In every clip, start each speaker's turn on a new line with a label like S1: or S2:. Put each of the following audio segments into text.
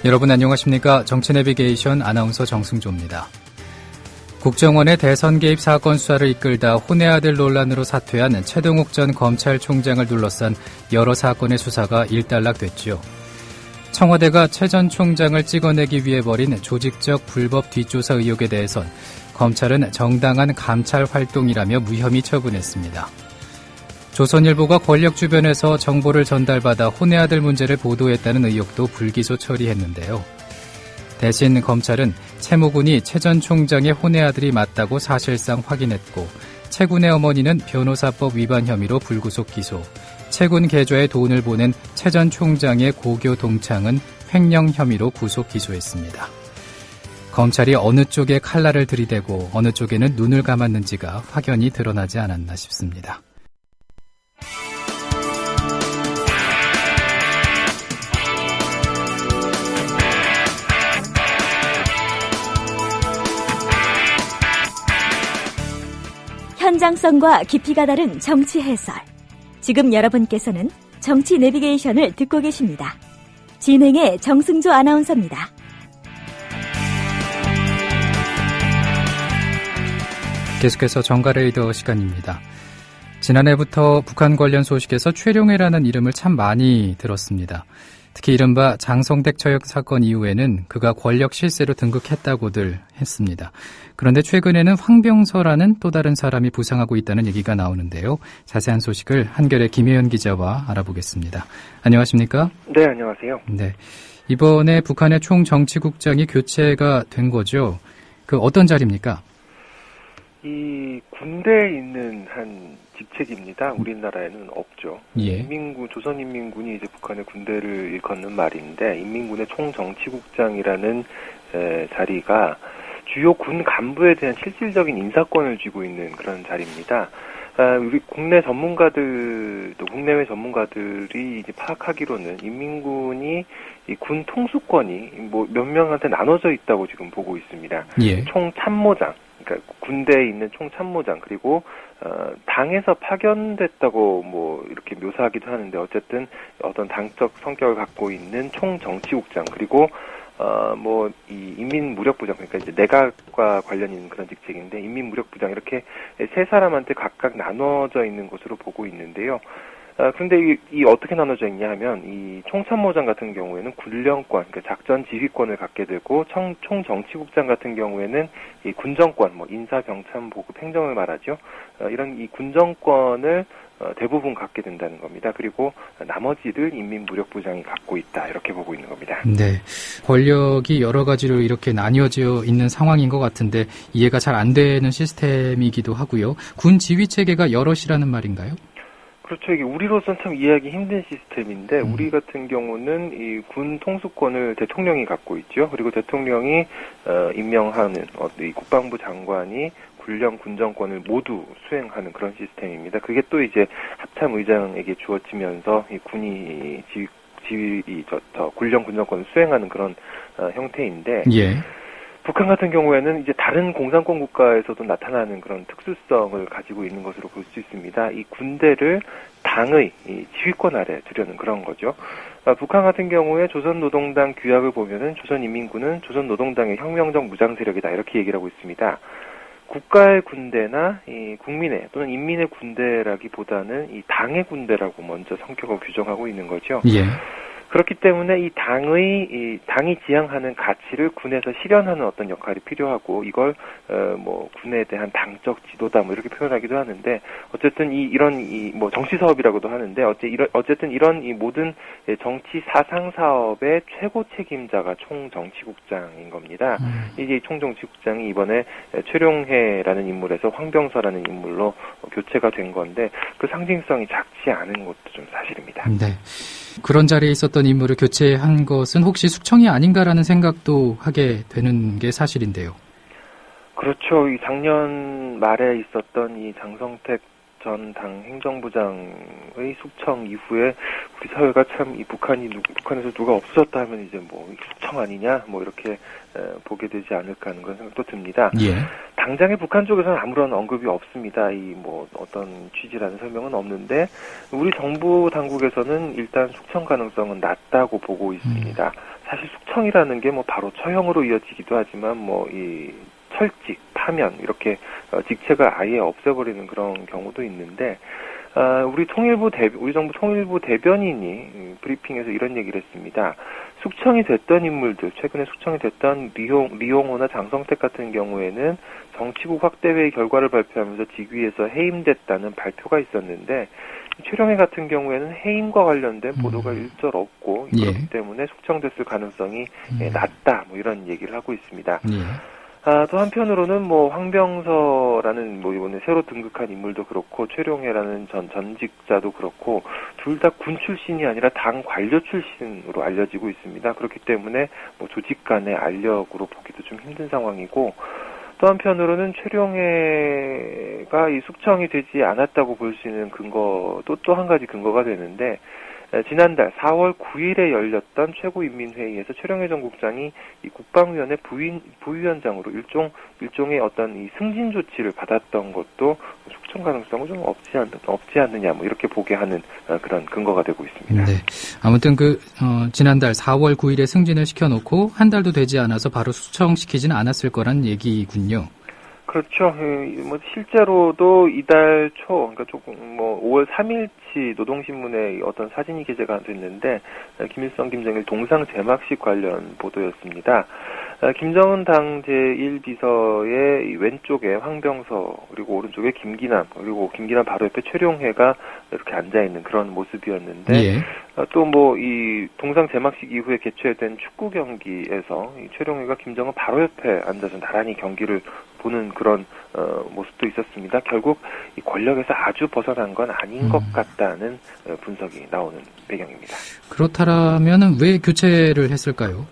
S1: 여러분 안녕하십니까? 정치내비게이션 아나운서 정승조입니다. 국정원의 대선 개입 사건 수사를 이끌다 혼의 아들 논란으로 사퇴한 최동욱 전 검찰총장을 둘러싼 여러 사건의 수사가 일단락됐죠. 청와대가 최 전 총장을 찍어내기 위해 벌인 조직적 불법 뒷조사 의혹에 대해선 검찰은 정당한 감찰 활동이라며 무혐의 처분했습니다. 조선일보가 권력 주변에서 정보를 전달받아 혼의 아들 문제를 보도했다는 의혹도 불기소 처리했는데요. 대신 검찰은 최 모 군이 최 전 총장의 혼의 아들이 맞다고 사실상 확인했고 최 군의 어머니는 변호사법 위반 혐의로 불구속 기소, 최 군 계좌에 돈을 보낸 최 전 총장의 고교 동창은 횡령 혐의로 구속 기소했습니다. 검찰이 어느 쪽에 칼날을 들이대고 어느 쪽에는 눈을 감았는지가 확연히 드러나지 않았나 싶습니다.
S2: 현장성과 깊이가 다른 정치 해설. 지금 여러분께서는 정치 내비게이션을 듣고 계십니다. 진행의 정승조 아나운서입니다.
S1: 계속해서 정가레이더 시간입니다. 지난해부터 북한 관련 소식에서 최룡해라는 이름을 참 많이 들었습니다. 특히 이른바 장성택 처형 사건 이후에는 그가 권력 실세로 등극했다고들 했습니다. 그런데 최근에는 황병서라는 또 다른 사람이 부상하고 있다는 얘기가 나오는데요. 자세한 소식을 한겨레 김혜연 기자와 알아보겠습니다. 안녕하십니까?
S3: 네, 안녕하세요.
S1: 네, 이번에 북한의 총정치국장이 교체가 된 거죠. 그 어떤 자리입니까?
S3: 이 군대에 있는 한 직책입니다. 우리나라에는 없죠.
S1: 예.
S3: 조선인민군이 이제 북한의 군대를 일컫는 말인데, 인민군의 총정치국장이라는 자리가 주요 군 간부에 대한 실질적인 인사권을 쥐고 있는 그런 자리입니다. 우리 국내 전문가들도, 국내외 전문가들이 이제 파악하기로는 인민군이 이 군 통수권이 뭐 몇 명한테 나눠져 있다고 지금 보고 있습니다.
S1: 예.
S3: 총참모장, 그러니까 군대에 있는 총참모장, 그리고 당에서 파견됐다고 뭐 이렇게 묘사하기도 하는데, 어쨌든 어떤 당적 성격을 갖고 있는 총정치국장, 그리고 뭐 이 인민무력부장, 그러니까 이제 내각과 관련 있는 그런 직책인데 인민무력부장, 이렇게 세 사람한테 각각 나눠져 있는 것으로 보고 있는데요. 그런데 이 어떻게 나눠져 있냐 하면, 이 총참모장 같은 경우에는 군령권, 그러니까 작전 지휘권을 갖게 되고, 총정치국장 같은 경우에는 이 군정권, 뭐 인사, 병참, 보급, 행정을 말하죠. 이런 이 군정권을 대부분 갖게 된다는 겁니다. 그리고 나머지를 인민무력부장이 갖고 있다, 이렇게 보고 있는 겁니다.
S1: 네, 권력이 여러 가지로 이렇게 나뉘어져 있는 상황인 것 같은데 이해가 잘 안 되는 시스템이기도 하고요. 군 지휘체계가 여럿이라는 말인가요?
S3: 그렇죠. 이게 우리로서는 참 이해하기 힘든 시스템인데, 우리 같은 경우는 이 군 통수권을 대통령이 갖고 있죠. 그리고 대통령이 임명하는 이 국방부 장관이 군령 군정권을 모두 수행하는 그런 시스템입니다. 그게 또 이제 합참 의장에게 주어지면서 이 군이 군령 군정권을 수행하는 그런 형태인데, 예. 북한 같은 경우에는 이제 다른 공산권 국가에서도 나타나는 그런 특수성을 가지고 있는 것으로 볼 수 있습니다. 이 군대를 당의 이 지휘권 아래 두려는 그런 거죠. 북한 같은 경우에 조선노동당 규약을 보면은 조선인민군은 조선노동당의 혁명적 무장세력이다, 이렇게 얘기를 하고 있습니다. 국가의 군대나 이 국민의 또는 인민의 군대라기보다는 이 당의 군대라고 먼저 성격을 규정하고 있는 거죠. 예. 그렇기 때문에 이 당이 지향하는 가치를 군에서 실현하는 어떤 역할이 필요하고, 이걸 뭐 군에 대한 당적 지도다, 뭐 이렇게 표현하기도 하는데, 어쨌든 이런 뭐 정치 사업이라고도 하는데, 어쨌든 이런 이 모든 정치 사상 사업의 최고 책임자가 총정치국장인 겁니다. 이제 총정치국장이 이번에 최룡해라는 인물에서 황병서라는 인물로 교체가 된 건데, 그 상징성이 작지 않은 것도 좀 사실입니다.
S1: 네. 그런 자리에 있었던 인물을 교체한 것은 혹시 숙청이 아닌가라는 생각도 하게 되는 게 사실인데요.
S3: 그렇죠. 이 작년 말에 있었던 이 장성택 전 당 행정부장의 숙청 이후에 우리 사회가 참 이 북한에서 누가 없어졌다 하면 이제 뭐 숙청 아니냐, 뭐 이렇게 보게 되지 않을까 하는 그런 생각도 듭니다. 예. 당장의 북한 쪽에서는 아무런 언급이 없습니다. 이 뭐 어떤 취지라는 설명은 없는데, 우리 정부 당국에서는 일단 숙청 가능성은 낮다고 보고 있습니다. 사실 숙청이라는 게 뭐 바로 처형으로 이어지기도 하지만 뭐 이 철직, 파면 이렇게 직책을 아예 없애버리는 그런 경우도 있는데 우리 정부 통일부 대변인이 브리핑에서 이런 얘기를 했습니다. 숙청이 됐던 인물들, 최근에 숙청이 됐던 리용호나 장성택 같은 경우에는 정치국 확대회의 결과를 발표하면서 직위에서 해임됐다는 발표가 있었는데 최룡해 같은 경우에는 해임과 관련된 보도가 일절 없고 그렇기 때문에 숙청됐을 가능성이 낮다. 뭐 이런 얘기를 하고 있습니다. 또 한편으로는 뭐 황병서라는 뭐 이번에 새로 등극한 인물도 그렇고 최룡해라는 전직자도 그렇고 둘 다 군 출신이 아니라 당 관료 출신으로 알려지고 있습니다. 그렇기 때문에 뭐 조직 간의 알력으로 보기도 좀 힘든 상황이고 또 한편으로는 최룡해가 이 숙청이 되지 않았다고 볼 수 있는 근거도 또 한 가지 근거가 되는데 지난달 4월 9일에 열렸던 최고인민회의에서 최룡해 전 국장이 이 국방위원회 부위원장으로 일종의 어떤 이 승진 조치를 받았던 것도 숙청 가능성은 좀 없지 않느냐 뭐 이렇게 보게 하는 그런 근거가 되고 있습니다.
S1: 네. 아무튼 지난달 4월 9일에 승진을 시켜놓고 한 달도 되지 않아서 바로 숙청시키지는 않았을 거란 얘기군요.
S3: 그렇죠. 뭐 실제로도 이달 초, 그러니까 조금 5월 3일치 노동신문에 어떤 사진이 게재가 됐는데 김일성, 김정일 동상 제막식 관련 보도였습니다. 김정은 당 제1비서의 왼쪽에 황병서 그리고 오른쪽에 김기남 그리고 김기남 바로 옆에 최룡해가 이렇게 앉아 있는 그런 모습이었는데 또 이 동상 제막식 이후에 개최된 축구 경기에서 이 최룡해가 김정은 바로 옆에 앉아서 나란히 경기를 보는 그런 모습도 있었습니다. 결국 이 권력에서 아주 벗어난 건 아닌 것 같다는 분석이 나오는 배경입니다.
S1: 그렇다면은 왜 교체를 했을까요?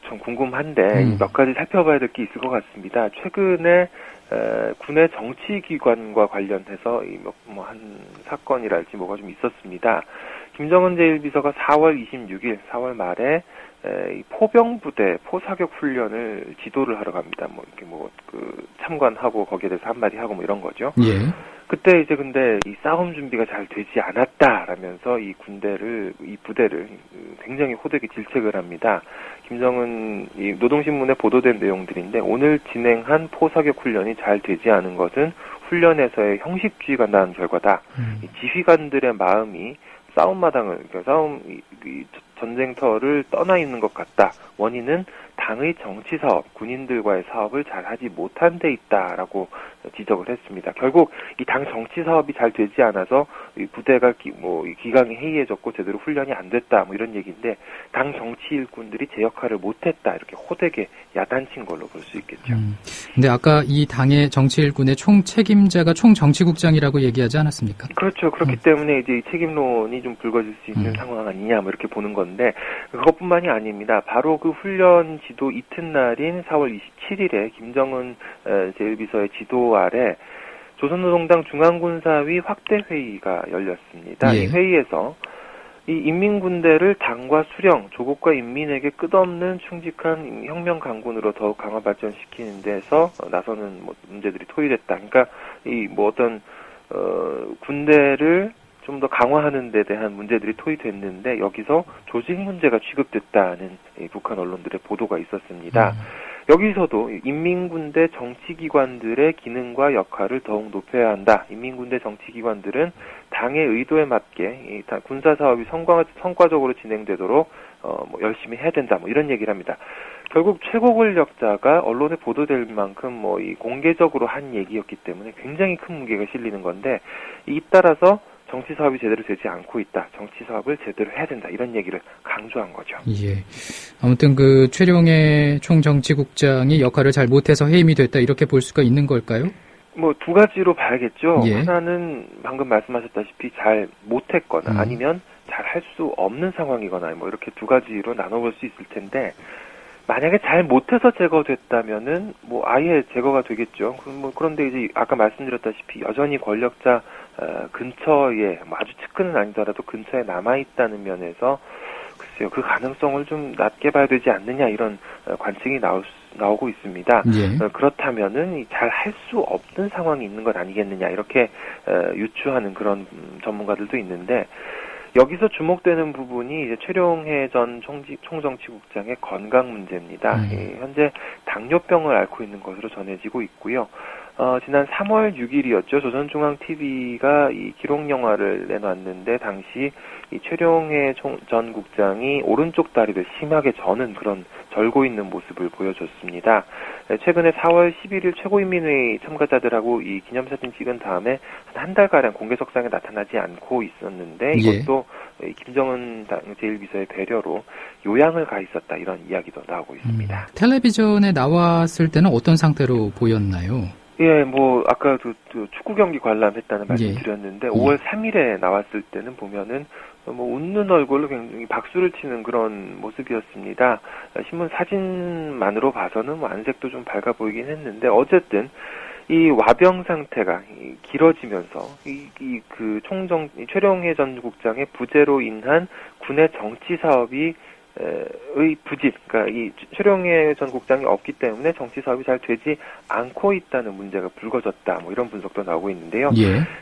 S3: 좀 궁금한데 몇 가지 살펴봐야 될 게 있을 것 같습니다. 최근에 군의 정치기관과 관련해서 한 사건이랄지 뭐가 좀 있었습니다. 김정은 제1비서가 4월 26일, 4월 말에 이 포병부대 포사격 훈련을 지도를 하러 갑니다. 참관하고 거기에 대해서 한마디 하고 뭐 이런 거죠. 그때 이제 근데 이 싸움 준비가 잘 되지 않았다라면서 이 부대를 굉장히 호되게 질책을 합니다. 김정은 이 노동신문에 보도된 내용들인데 오늘 진행한 포사격 훈련이 잘 되지 않은 것은 훈련에서의 형식주의가 낳은 결과다. 이 지휘관들의 마음이 전쟁터를 떠나 있는 것 같다. 원인은 당의 정치 사업, 군인들과의 사업을 잘 하지 못한 데 있다라고 지적을 했습니다. 결국 이 당 정치 사업이 잘 되지 않아서 이 부대가 기강이 해이해졌고 제대로 훈련이 안 됐다. 뭐 이런 얘기인데 당 정치 일꾼들이 제 역할을 못했다. 이렇게 호되게 야단친 걸로 볼 수 있겠죠.
S1: 근데 아까 이 당의 정치 일꾼의 총 책임자가 총정치국장이라고 얘기하지 않았습니까?
S3: 그렇죠. 그렇기 때문에 이제 이 책임론이 좀 불거질 수 있는 상황 아니냐 뭐 이렇게 보는 건데 그것뿐만이 아닙니다. 바로 그 훈련 지도 이튿날인 4월 27일에 김정은 제1비서의 지도 아래 조선노동당 중앙군사위 확대회의가 열렸습니다. 이 회의에서 이 인민군대를 당과 수령, 조국과 인민에게 끝없는 충직한 혁명 강군으로 더욱 강화 발전시키는 데서 나서는 문제들이 토의됐다. 그러니까 군대를 좀 더 강화하는 데 대한 문제들이 토의됐는데 여기서 조직 문제가 취급됐다는 북한 언론들의 보도가 있었습니다. 여기서도 인민군대 정치기관들의 기능과 역할을 더욱 높여야 한다. 인민군대 정치기관들은 당의 의도에 맞게 군사사업이 성과적으로 진행되도록 열심히 해야 된다. 이런 얘기를 합니다. 결국 최고 권력자가 언론에 보도될 만큼 이 공개적으로 한 얘기였기 때문에 굉장히 큰 무게가 실리는 건데 잇따라서 정치 사업이 제대로 되지 않고 있다. 정치 사업을 제대로 해야 된다. 이런 얘기를 강조한 거죠.
S1: 아무튼 최룡해 총정치국장이 역할을 잘 못해서 해임이 됐다. 이렇게 볼 수가 있는 걸까요?
S3: 두 가지로 봐야겠죠. 하나는 방금 말씀하셨다시피 잘 못했거나 아니면 잘 할 수 없는 상황이거나 이렇게 두 가지로 나눠볼 수 있을 텐데 만약에 잘 못해서 제거됐다면은 아예 제거가 되겠죠. 그런데 이제 아까 말씀드렸다시피 여전히 권력자 근처에 아주 측근은 아니더라도 근처에 남아있다는 면에서 글쎄요, 그 가능성을 좀 낮게 봐야 되지 않느냐 이런 관측이 나오고 있습니다. 그렇다면은 잘 할 수 없는 상황이 있는 것 아니겠느냐 이렇게 유추하는 그런 전문가들도 있는데 여기서 주목되는 부분이 이제 최룡해 전 총정치국장의 건강 문제입니다. 현재 당뇨병을 앓고 있는 것으로 전해지고 있고요. 지난 3월 6일이었죠. 조선중앙TV가 이 기록 영화를 내놨는데 당시 이 최룡해 전 국장이 오른쪽 다리를 심하게 저는 그런 절고 있는 모습을 보여줬습니다. 최근에 4월 11일 최고인민회의 참가자들하고 이 기념사진 찍은 다음에 한 달가량 공개석상에 나타나지 않고 있었는데 이것도 김정은 당 제1비서의 배려로 요양을 가 있었다 이런 이야기도 나오고 있습니다.
S1: 텔레비전에 나왔을 때는 어떤 상태로 보였나요?
S3: 예, 뭐 아까 축구 경기 관람했다는 말씀드렸는데 5월 3일에 나왔을 때는 보면은 뭐 웃는 얼굴로 굉장히 박수를 치는 그런 모습이었습니다. 신문 사진만으로 봐서는 뭐 안색도 좀 밝아 보이긴 했는데 어쨌든 이 와병 상태가 길어지면서 최룡해 전 국장의 부재로 인한 군의 정치 사업이 의 부진, 그러니까 이 최룡해 전 국장이 없기 때문에 정치 사업이 잘 되지 않고 있다는 문제가 불거졌다. 뭐 이런 분석도 나오고 있는데요.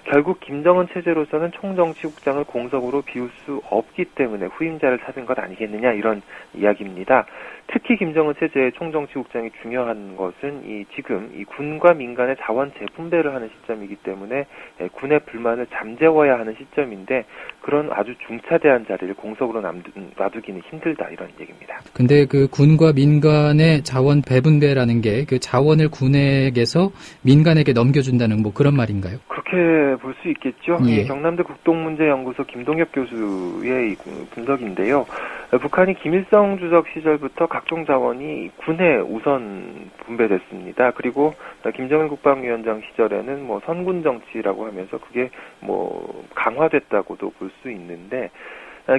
S3: 결국 김정은 체제로서는 총정치국장을 공석으로 비울 수 없기 때문에 후임자를 찾은 것 아니겠느냐 이런 이야기입니다. 특히 김정은 체제의 총정치국장이 중요한 것은 지금 이 군과 민간의 자원 재분배를 하는 시점이기 때문에 군의 불만을 잠재워야 하는 시점인데 그런 아주 중차대한 자리를 공석으로 놔두기는 힘들다 이런 얘기입니다.
S1: 근데 그 군과 민간의 자원 배분배라는 게 그 자원을 군에게서 민간에게 넘겨준다는 뭐 그런 말인가요?
S3: 그렇게 볼 수 있겠죠. 경남대 국동문제연구소 김동엽 교수의 분석인데요. 북한이 김일성 주석 시절부터 각종 자원이 군에 우선 분배됐습니다. 그리고 김정일 국방위원장 시절에는 뭐 선군 정치라고 하면서 그게 뭐 강화됐다고도 볼 수 있는데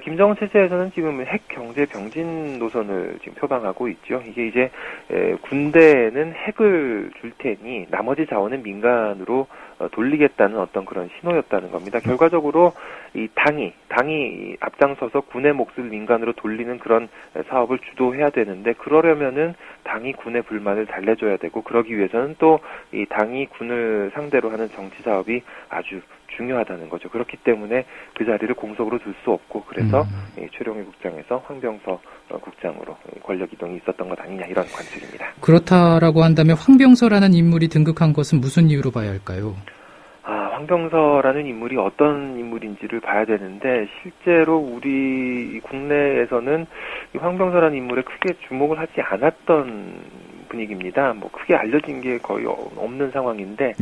S3: 김정은 체제에서는 지금 핵 경제 병진 노선을 지금 표방하고 있죠. 이게 이제 군대에는 핵을 줄 테니 나머지 자원은 민간으로 돌리겠다는 어떤 그런 신호였다는 겁니다. 결과적으로 이 당이 앞장서서 군의 몫을 민간으로 돌리는 그런 사업을 주도해야 되는데 그러려면은 당이 군의 불만을 달래줘야 되고 그러기 위해서는 또 이 당이 군을 상대로 하는 정치 사업이 아주 중요하다는 거죠. 그렇기 때문에 그 자리를 공석으로 둘 수 없고 그래서 최룡해 국장에서 황병서 국장으로 권력 이동이 있었던 것 아니냐 이런 관측입니다.
S1: 그렇다라고 한다면 황병서라는 인물이 등극한 것은 무슨 이유로 봐야 할까요?
S3: 황병서라는 인물이 어떤 인물인지를 봐야 되는데 실제로 우리 국내에서는 이 황병서라는 인물에 크게 주목을 하지 않았던 분위기입니다. 뭐 크게 알려진 게 거의 없는 상황인데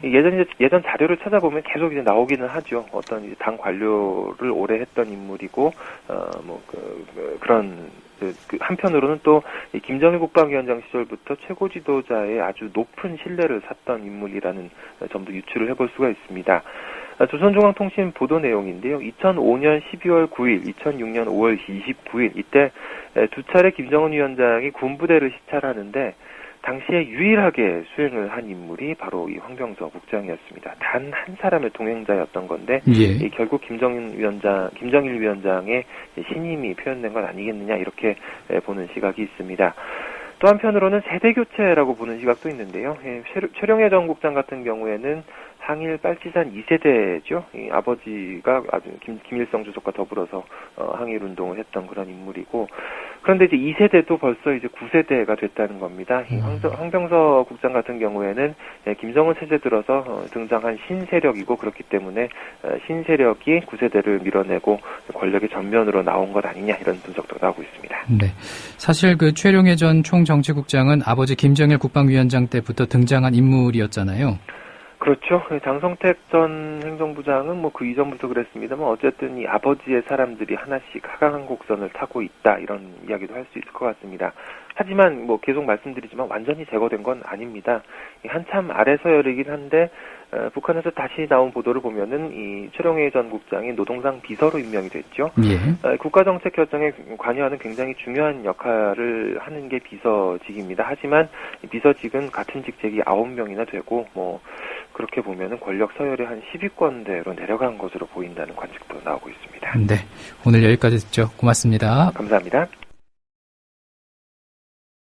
S3: 예전 자료를 찾아보면 계속 이제 나오기는 하죠. 어떤 이제 당 관료를 오래 했던 인물이고 그런 한편으로는 또 김정일 국방위원장 시절부터 최고 지도자의 아주 높은 신뢰를 샀던 인물이라는 점도 유추를 해볼 수가 있습니다. 조선중앙통신 보도 내용인데요. 2005년 12월 9일, 2006년 5월 29일 이때 두 차례 김정은 위원장이 군부대를 시찰하는데 당시에 유일하게 수행을 한 인물이 바로 이 황병서 국장이었습니다. 단 한 사람의 동행자였던 건데 결국 김정일 위원장의 신임이 표현된 건 아니겠느냐 이렇게 보는 시각이 있습니다. 또 한편으로는 세대교체라고 보는 시각도 있는데요. 최룡해 전 국장 같은 경우에는 항일 빨치산 2세대죠. 이 아버지가 아주 김일성 주석과 더불어서 항일 운동을 했던 그런 인물이고 그런데 이제 2세대도 벌써 이제 9세대가 됐다는 겁니다. 황병서 국장 같은 경우에는 김정은 체제 들어서 등장한 신세력이고 그렇기 때문에 신세력이 9세대를 밀어내고 권력의 전면으로 나온 것 아니냐 이런 분석도 나오고 있습니다.
S1: 네, 사실 그 최룡해 전 총정치국장은 아버지 김정일 국방위원장 때부터 등장한 인물이었잖아요.
S3: 그렇죠. 장성택 전 행정부장은 뭐 그 이전부터 그랬습니다만 어쨌든 이 아버지의 사람들이 하나씩 하강한 곡선을 타고 있다 이런 이야기도 할 수 있을 것 같습니다. 하지만 뭐 계속 말씀드리지만 완전히 제거된 건 아닙니다. 한참 아래 서열이긴 한데 북한에서 다시 나온 보도를 보면은 이 최룡해 전 국장이 노동당 비서로 임명이 됐죠. 국가정책 결정에 관여하는 굉장히 중요한 역할을 하는 게 비서직입니다. 하지만 비서직은 같은 직책이 9명이나 되고 뭐 그렇게 보면은 권력 서열이 한 10위권대로 내려간 것으로 보인다는 관측도 나오고 있습니다.
S1: 네, 오늘 여기까지 듣죠. 고맙습니다.
S3: 감사합니다.